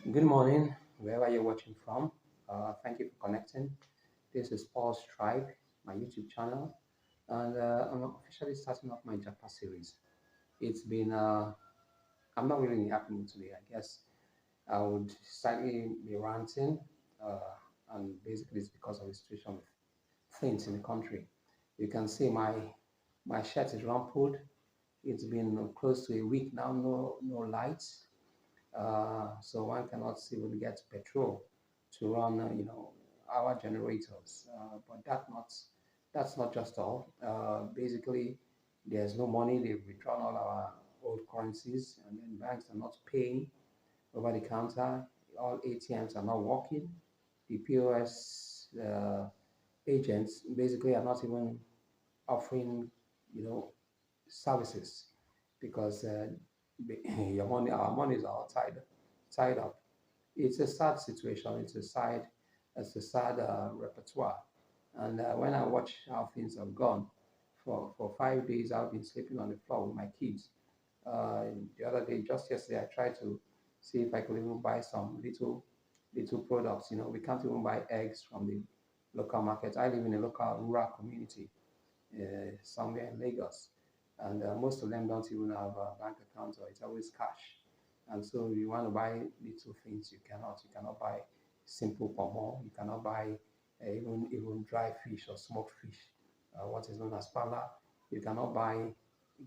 Good morning, wherever you're watching from. Thank you for connecting. This is Paul's Tribe, my YouTube channel, and I'm officially starting off my Japa series. It's been, I'm not really in a happy mood today. I guess I would slightly be ranting, uh, and basically it's because of the situation with things in the country. You can see my shirt is rumpled. It's been close to a week now, no lights. So one cannot even get petrol to run, our generators. But that's not just all. Basically, there's no money. They've withdrawn all our old currencies, and then banks are not paying over the counter. All ATMs are not working. The POS agents basically are not even offering, you know, services because your money, our money is all tied up. It's a sad situation. It's a sad repertoire. And when I watch how things have gone, for 5 days I've been sleeping on the floor with my kids. Uh, the other day, just yesterday, I tried to see if I could even buy some little products. We can't even buy eggs from the local market. I live in a local rural community somewhere in Lagos, and most of them don't even have a bank account, or it's always cash. And so you want to buy little things, you cannot. You cannot buy simple pomo. You cannot buy even dry fish or smoked fish, what is known as pala. You cannot buy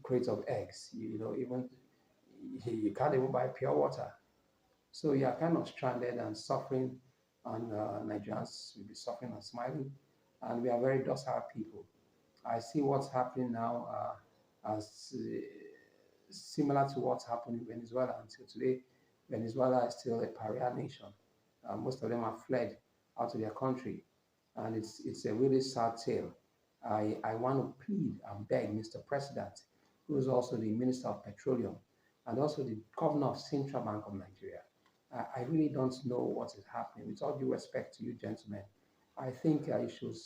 crates of eggs. Even you can't even buy pure water. So you are kind of stranded and suffering, and Nigerians will be suffering and smiling, and we are very docile people. I see what's happening now as similar to what's happened in Venezuela until today. Venezuela is still a pariah nation. Most of them have fled out of their country, and it's a really sad tale. I want to plead and beg Mr. President, who is also the Minister of Petroleum and also the Governor of Central Bank of Nigeria. I really don't know what is happening. With all due respect to you, gentlemen, I think you should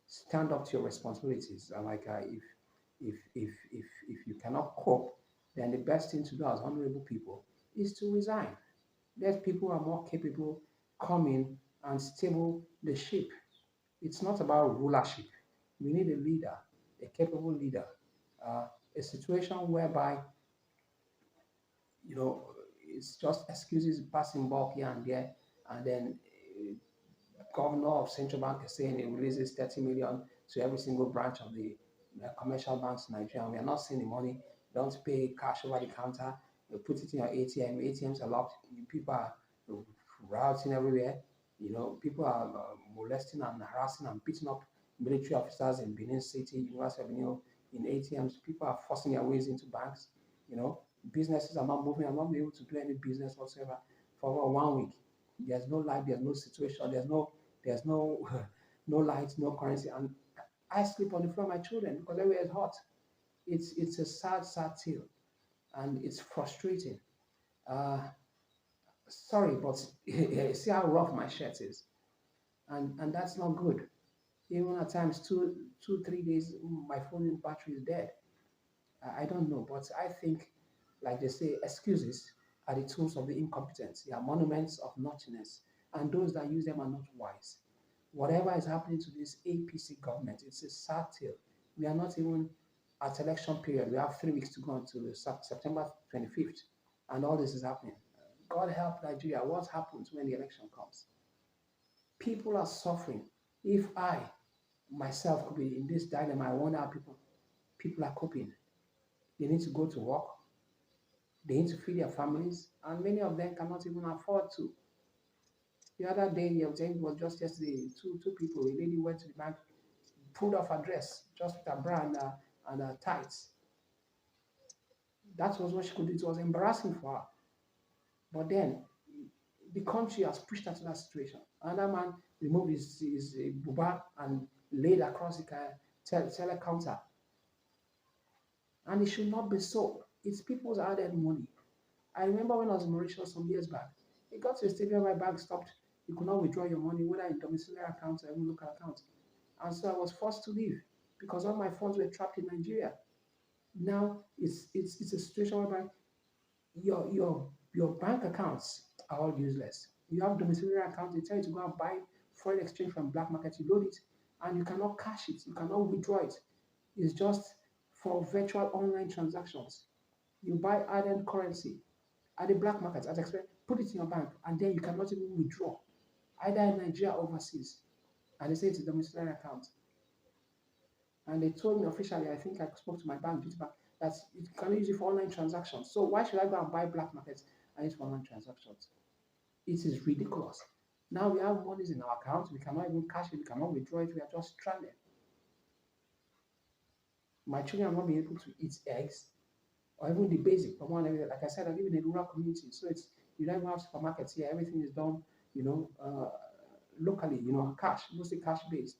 stand up to your responsibilities. If you cannot cope, then the best thing to do as honorable people is to resign. Let people who are more capable come in and stable the ship. It's not about rulership. We need a leader, a capable leader. A situation whereby you know it's just excuses passing bulk here and there, and then governor of central bank is saying he releases 30 million to every single branch of the commercial banks in Nigeria. We are not seeing the money. Don't pay cash over the counter. You put it in your ATM. ATMs are locked. People are routing everywhere. People are molesting and harassing and beating up military officers in Benin City, University of Benin, in ATMs. People are forcing their ways into banks. You know, Businesses are not moving. I'm not able to do any business whatsoever for over 1 week. There's no life. There's no situation. There's no no lights, no currency, and I sleep on the floor with my children because everywhere is hot. It's a sad tale, and it's frustrating. Uh, Sorry, but see how rough my shirt is, and that's not good. Even at times, 3 days, my phone battery is dead. I don't know, but I think, like they say, excuses are the tools of the incompetent. They are monuments of naughtiness, and those that use them are not wise. Whatever is happening to this APC government, it's a sad tale. We are not even at election period. We have 3 weeks to go until September 25th, and all this is happening. God help Nigeria. What happens when the election comes? People are suffering. If I myself could be in this dilemma, I wonder how people are coping. They need to go to work. They need to feed their families, and many of them cannot even afford to. The other day, I was saying it was just yesterday, two people, a lady went to the bank, pulled off her dress just with her bra and her tights. That was what she could do. It was embarrassing for her. But then the country has pushed her to that situation. Another man removed his buba and laid across the teller counter. And it should not be so. It's people's hard-earned money. I remember when I was in Mauritius some years back, it got to a stage where my bank stopped. You could not withdraw your money, whether in domiciliary accounts or even local accounts. And so I was forced to leave because all my funds were trapped in Nigeria. Now it's a situation whereby your bank accounts are all useless. You have domiciliary account, they tell you to go and buy foreign exchange from black market, you load it, and you cannot cash it, you cannot withdraw it. It's just for virtual online transactions. You buy ardent currency at the black market at expense, put it in your bank, and then you cannot even withdraw, either in Nigeria or overseas. And they say it's a domiciliary account. And they told me officially, I think I spoke to my bank, that you cannot use it for online transactions. So why should I go and buy black markets and use for online transactions? It is ridiculous. Now we have monies in our account, we cannot even cash it, we cannot withdraw it, we are just stranded. My children are not being able to eat eggs or even the basic. Like I said, I live in a rural community, so it's you don't even have supermarkets here. Everything is done, locally, cash, mostly cash based.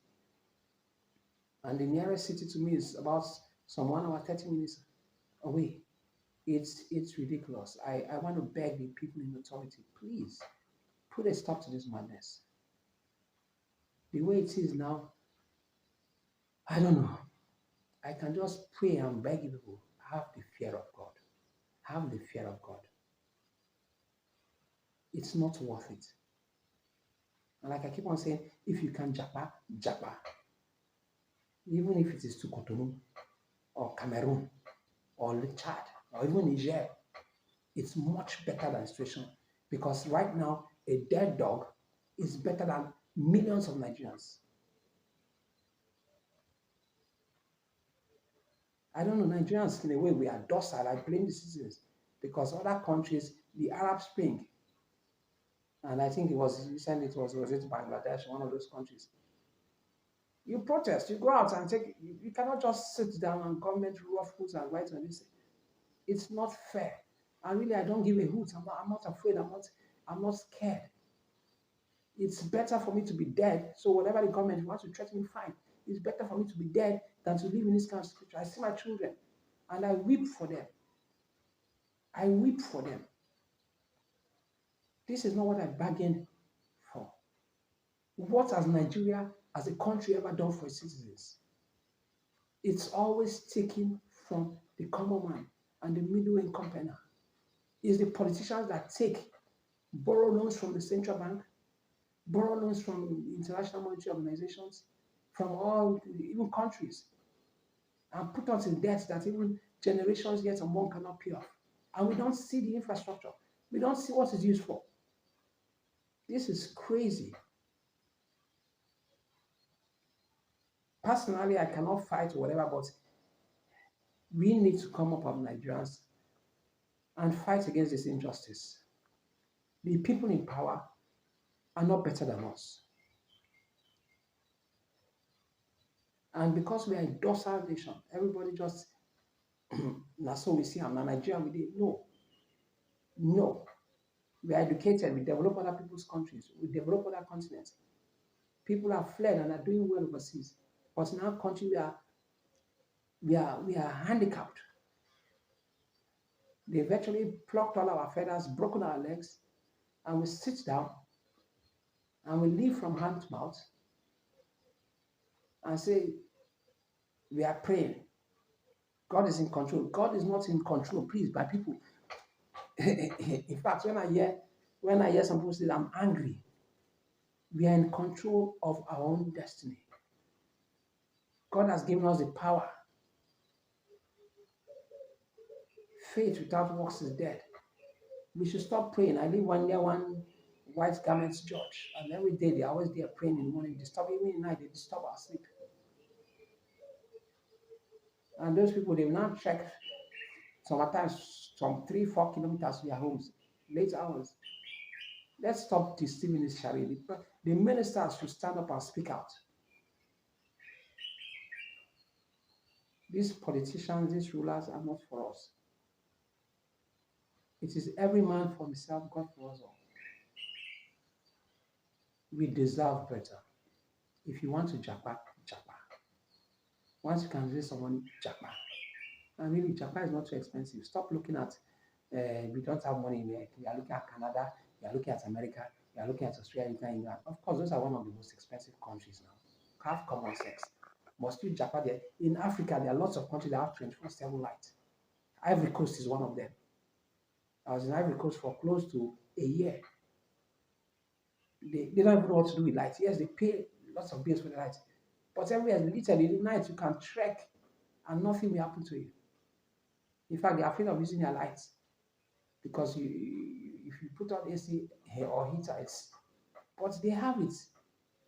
And the nearest city to me is about some 1 hour, 30 minutes away. It's ridiculous. I want to beg the people in authority, please put a stop to this madness. The way it is now, I don't know. I can just pray and beg people, have the fear of God. Have the fear of God. It's not worth it. And like I keep on saying, if you can Japa, Japa. Even if it is to Cotonou or Cameroon or Chad or even Niger, it's much better than the situation. Because right now, a dead dog is better than millions of Nigerians. I don't know, Nigerians, in a way, we are docile. I blame the citizens because other countries, the Arab Spring, and I think it was recently, was it Bangladesh, one of those countries. You protest, you go out and you cannot just sit down and comment rough hoots and write on this. It's not fair. And really, I don't give a hoot. I'm not afraid. I'm not scared. It's better for me to be dead. So whatever the government wants to threaten me, fine. It's better for me to be dead than to live in this kind of situation. I see my children and I weep for them. I weep for them. This is not what I bargained for. What has Nigeria as a country ever done for its citizens? It's always taken from the common man and the middle income earner. It's the politicians that borrow loans from the central bank, borrow loans from international monetary organizations, from all, even countries, and put us in debt that even generations yet unborn cannot pay off. And we don't see the infrastructure. We don't see what it's used for. This is crazy. Personally, I cannot fight or whatever, but we need to come up as Nigerians and fight against this injustice. The people in power are not better than us. And because we are a docile nation, everybody just, that's so we see, I'm not Nigeria, we did. No. We are educated, we develop other people's countries, we develop other continents. People have fled and are doing well overseas. But in our country, we are handicapped. They virtually plucked all our feathers, broken our legs, and we sit down and we live from hand to mouth and say, we are praying. God is in control. God is not in control, please, by people. In fact, when I hear some people say I'm angry, we are in control of our own destiny. God has given us the power. Faith without works is dead. We should stop praying. I live near one white garments church, and every day they're always there praying in the morning, even in the night, they disturb our sleep. And those people, they've now checked sometimes some 3-4 kilometers to their homes, late hours. Let's stop deceiving this charade. The ministers should stand up and speak out. These politicians, these rulers are not for us. It is every man for himself, God for us all. We deserve better. If you want to Japa, Japa. Once you can raise someone, Japa. And really, Japa is not too expensive. Stop looking at, we don't have money in there. You are looking at Canada, you are looking at America, you are looking at Australia, England. Of course, those are one of the most expensive countries now. Have common sense. Must you Japa there? In Africa, there are lots of countries that have 24/7 light. Ivory Coast is one of them. I was in Ivory Coast for close to a year. They don't even know what to do with light. Yes, they pay lots of bills for the light. But everywhere, literally, the night you can trek and nothing will happen to you. In fact, they're afraid of using their lights because if you put on AC or heater, but they have it.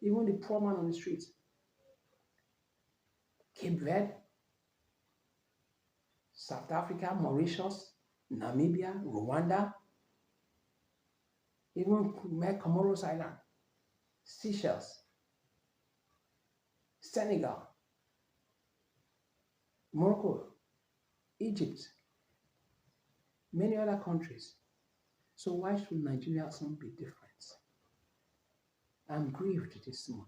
Even the poor man on the street, Cape Verde, South Africa, Mauritius, Namibia, Rwanda, even Comoros Island, Seychelles, Senegal, Morocco, Egypt, many other countries. So why should Nigeria not be different? I'm grieved this morning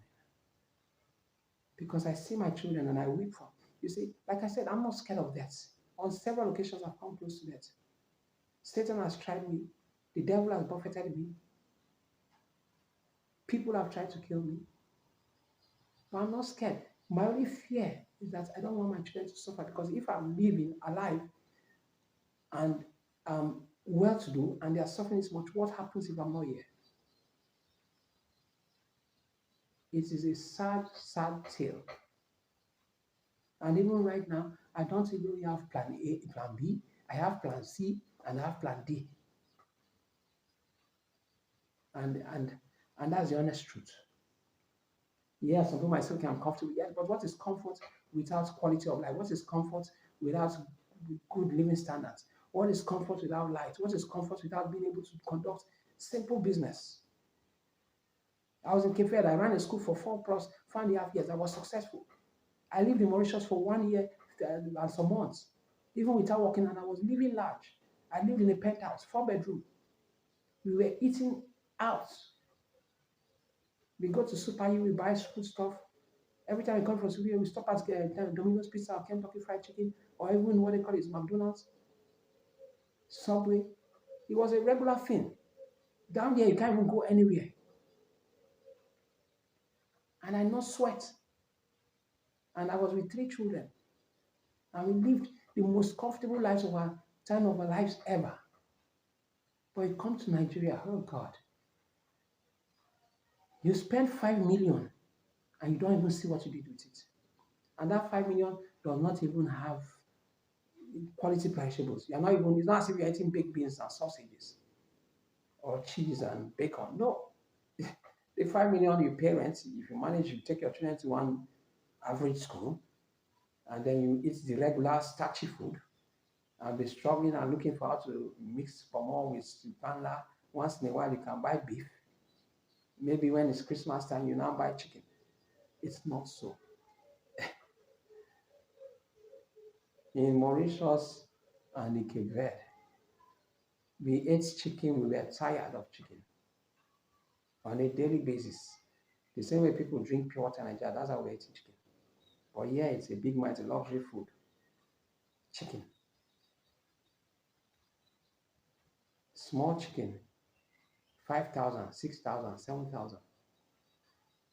because I see my children and I weep for. You see, like I said, I'm not scared of death. On several occasions, I've come close to death. Satan has tried me. The devil has buffeted me. People have tried to kill me. But I'm not scared. My only fear is that I don't want my children to suffer because if I'm living alive and well to do and they are suffering this much, what happens if I'm not here? It is a sad, sad tale. And even right now, I don't even have plan A, plan B. I have plan C and I have plan D. And that's the honest truth. Yes, some people might say, okay, I'm comfortable. Yes, but what is comfort without quality of life? What is comfort without good living standards? What is comfort without light? What is comfort without being able to conduct simple business? I was in Cape Verde. I ran a school for 4.5 years. I was successful. I lived in Mauritius for 1 year and some months, even without working, and I was living large. I lived in a penthouse, 4 bedroom. We were eating out. We go to Super U, we buy food stuff. Every time we come from Super U, we stop at Domino's Pizza or Kentucky Fried Chicken, or even what they call it, McDonald's, Subway. It was a regular thing. Down there, you can't even go anywhere. And I no sweat. And I was with 3 children. And we lived the most comfortable lives of our time of our lives ever. But you come to Nigeria, oh God, you spend 5 million and you don't even see what you did with it. And that 5 million does not even have quality perishables. You're not even, it's not as if you're eating baked beans and sausages or cheese and bacon. No. The 5 million you pay rent, if you manage to take your children to one average school and then you eat the regular starchy food and be struggling and looking for how to mix pomo with panla. Once in a while you can buy beef. Maybe when it's Christmas time, you now buy chicken. It's not so. In Mauritius and in Cape Verde, we ate chicken, we were tired of chicken on a daily basis. The same way people drink pure water in Nigeria, that's how we eat chicken. But yeah, it's a big man, it's a luxury food. Chicken. Small chicken, 5,000, 6,000, 7,000.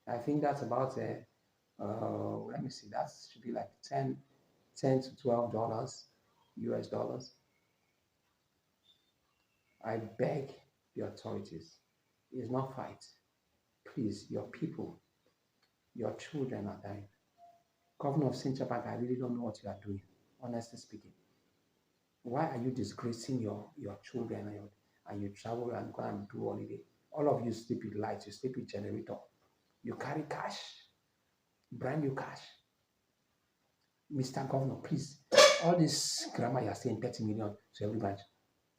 I think that's about, let me see, that should be like 10 to $12 US dollars. I beg the authorities, it's not fight. Please, your people, your children are dying. Governor of Central Bank, I really don't know what you are doing, honestly speaking. Why are you disgracing your children and you travel and go and do holiday? All of you sleep with lights, you sleep with generator. You carry cash, brand new cash. Mr. Governor, please, all this grammar you're saying 30 million to every branch.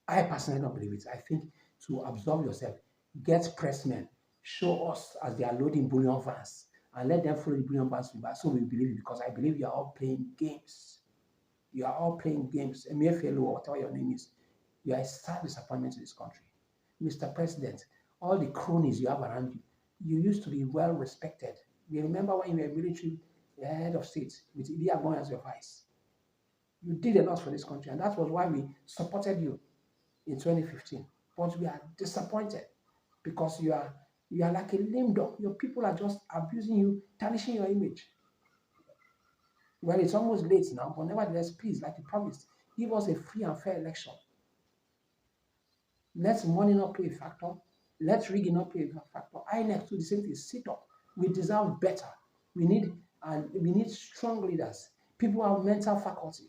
I personally don't believe it. I think to absorb yourself, get pressmen, show us as they are loading bullion vans, and let them follow the bullion vans so we believe it, because I believe you are all playing games. You are all playing games. Emefielu or whatever your name is. You are a sad disappointment to this country. Mr. President, all the cronies you have around you, you used to be well respected. You remember when you were military head of state with Idi Agbon as your vice. You did a lot for this country, and that was why we supported you in 2015. But we are disappointed because you are like a lame dog. Your people are just abusing you, tarnishing your image. Well, it's almost late now, but nevertheless, please, like you promised, give us a free and fair election. Let money not play a factor. Let rigging not play a factor. INEC too, the same thing. Sit up. We deserve better. We need we need strong leaders. People who have mental faculty.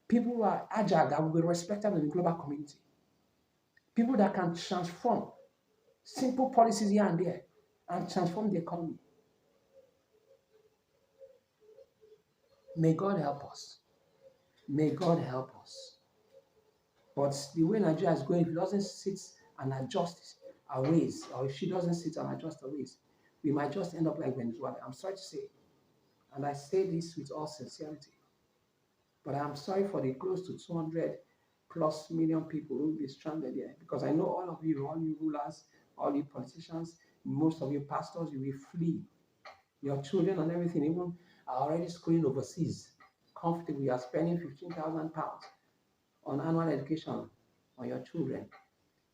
People who are agile that will be respected in the global community. People that can transform simple policies here and there and transform the economy. May God help us. May God help us. But the way Nigeria is going, if it doesn't sit and adjust our ways, or if she doesn't sit and adjust her ways, we might just end up like Venezuela. I'm sorry to say, and I say this with all sincerity, but I'm sorry for the close to 200 plus million people who will be stranded here, because I know all of you, all you rulers, all you politicians, most of you pastors, you will flee. Your children and everything, even are already schooling overseas. Comfortably, you are spending £15,000 on annual education on your children.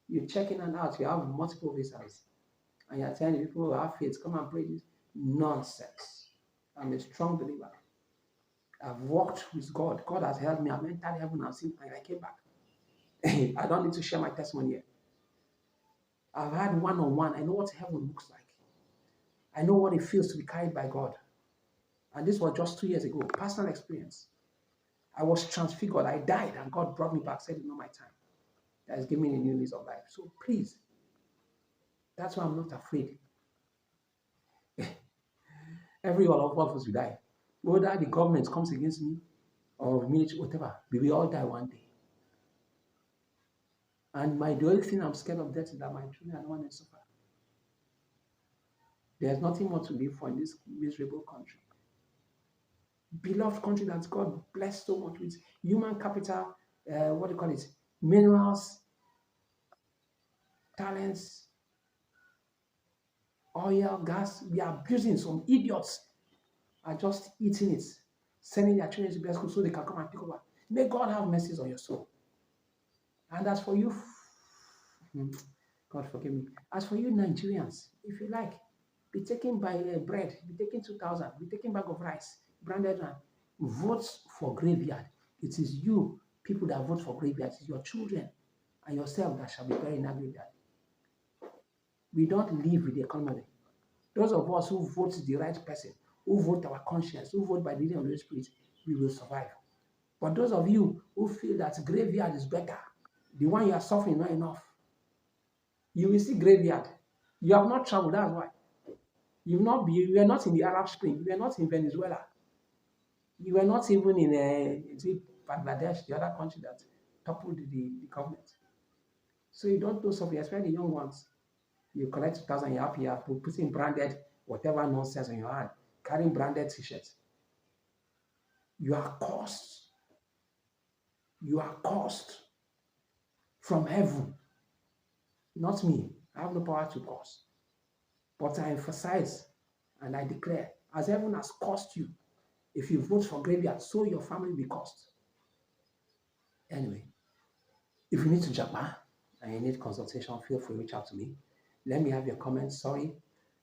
You check in and out, you have multiple visas, and you're telling people who have faith, come and pray this. Nonsense. I'm a strong believer. I've walked with God. God has helped me. I've entered heaven and seen, and I came back. I don't need to share my testimony here. I've had one-on-one. I know what heaven looks like. I know what it feels to be carried by God. And this was just 2 years ago. Personal experience. I was transfigured. I died, and God brought me back, said it's not my time. That is giving me a new lease of life. So please, that's why I'm not afraid. Every one of us will die. Whether the government comes against me or military, whatever, we will all die one day. And the only thing I'm scared of death is that my children are the one that suffer. There's nothing more to live for in this miserable country. Beloved country that God blessed so much with human capital, what do you call it? Minerals, talents, oil, gas. We are abusing. Some idiots are just eating it, sending their children to best school so they can come and take over. May God have mercy on your soul. And as for you, God forgive me. As for you Nigerians, if you like, be taken by bread, be taken 2,000, be taken bag of rice, branded one. Vote for graveyard. It is you, people that vote for graveyard. It is your children and yourself that shall be buried in that graveyard. We don't live with the economy. Those of us who vote the right person, who vote our conscience, who vote by the leading of the Holy Spirit, we will survive. But those of you who feel that graveyard is better, the one you are suffering not enough, you will see graveyard. You have not traveled, that's why. You were not in the Arab Spring, you were not in Venezuela, you were not even in Bangladesh, the other country that toppled the government. So you don't know something, especially the young ones. You collect 2,000, you're happy, you're putting branded whatever nonsense on your hand, carrying branded t-shirts. You are cursed. You are cursed from heaven. Not me. I have no power to curse. But I emphasize and I declare, as heaven has cursed you, if you vote for graveyard, so your family will be cursed. Anyway, if you need to Japa and you need consultation, feel free to reach out to me. Let me have your comments. Sorry,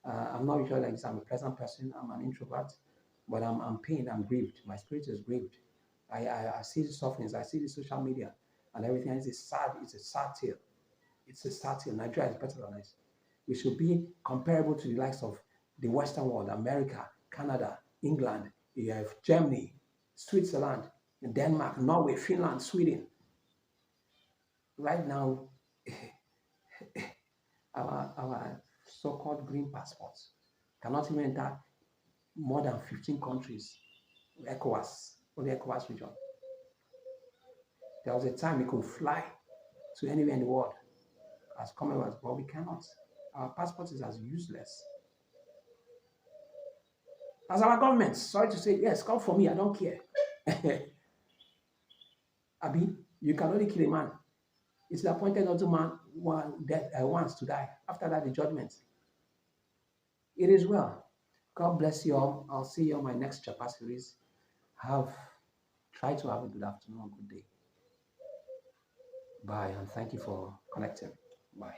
I'm not usually like this. I'm a pleasant person. I'm an introvert, but I'm pained. I'm grieved. My spirit is grieved. I see the sufferings. I see the social media and everything. It's a sad tale. It's a sad tale. Nigeria is better than us. We should be comparable to the likes of the Western world, America, Canada, England. You have Germany, Switzerland, Denmark, Norway, Finland, Sweden. Right now, our so-called green passports cannot even enter more than 15 countries, ECOWAS, or the ECOWAS region. There was a time we could fly to anywhere in the world as Commonwealth, but we cannot. Our passport is as useless as our government. Sorry to say, yes, come for me, I don't care. Abi, you can only kill a man. It's the appointed unto man once to die. After that, the judgment. It is well. God bless you all. I'll see you on my next Japa series. Try to have a good afternoon or good day. Bye, and thank you for connecting. Bye.